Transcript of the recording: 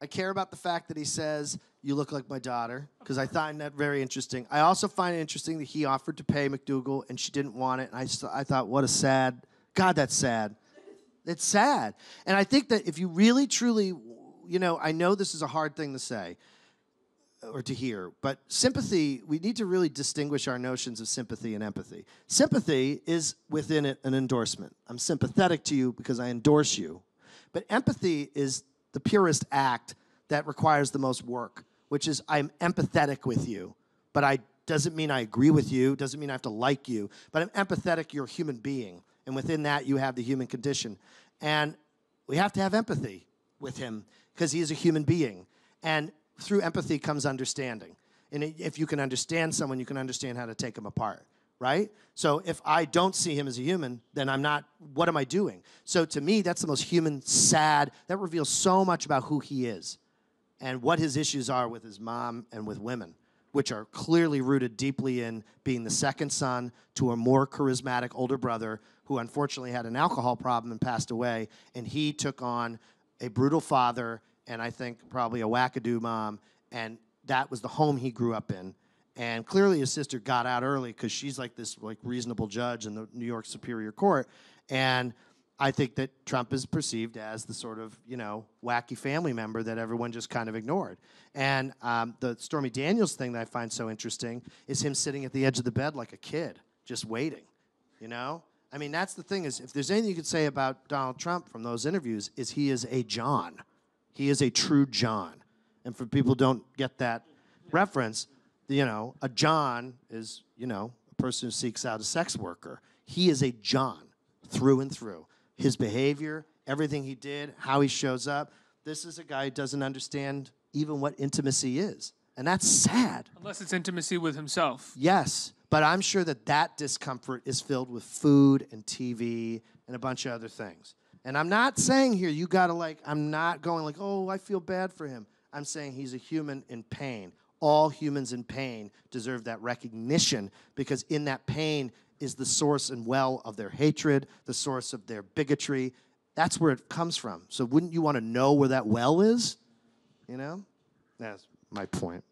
I care about the fact that he says, you look like my daughter, because I find that very interesting. I also find it interesting that he offered to pay McDougal, and she didn't want it. And I thought, what a sad, God, that's sad. It's sad. And I think that if you really, truly, you know, I know this is a hard thing to say or to hear, but sympathy, we need to really distinguish our notions of sympathy and empathy. Sympathy is within it an endorsement. I'm sympathetic to you because I endorse you. But empathy is the purest act that requires the most work, which is I'm empathetic with you, but I doesn't mean I agree with you, doesn't mean I have to like you, but I'm empathetic, you're a human being, and within that you have the human condition. And we have to have empathy with him because he is a human being. And through empathy comes understanding. And if you can understand someone, you can understand how to take them apart, right? So if I don't see him as a human, then I'm not, what am I doing? So to me, that's the most human, sad, that reveals so much about who he is and what his issues are with his mom and with women, which are clearly rooted deeply in being the second son to a more charismatic older brother who unfortunately had an alcohol problem and passed away, and he took on a brutal father and I think probably a wackadoo mom, and that was the home he grew up in. And clearly his sister got out early because she's like this like reasonable judge in the New York Superior Court. And I think that Trump is perceived as the sort of, you know, wacky family member that everyone just kind of ignored. And the Stormy Daniels thing that I find so interesting is him sitting at the edge of the bed like a kid, just waiting, you know? I mean, that's the thing is, if there's anything you could say about Donald Trump from those interviews, is he is a John. He is a true John. And for people who don't get that reference, you know, a John is, you know, a person who seeks out a sex worker. He is a John through and through. His behavior, everything he did, how he shows up. This is a guy who doesn't understand even what intimacy is. And that's sad. Unless it's intimacy with himself. Yes, but I'm sure that that discomfort is filled with food and TV and a bunch of other things. And I'm not saying here you gotta like, I'm not going like, oh, I feel bad for him. I'm saying he's a human in pain. All humans in pain deserve that recognition because in that pain is the source and well of their hatred, the source of their bigotry. That's where it comes from. So wouldn't you want to know where that well is? You know? That's my point.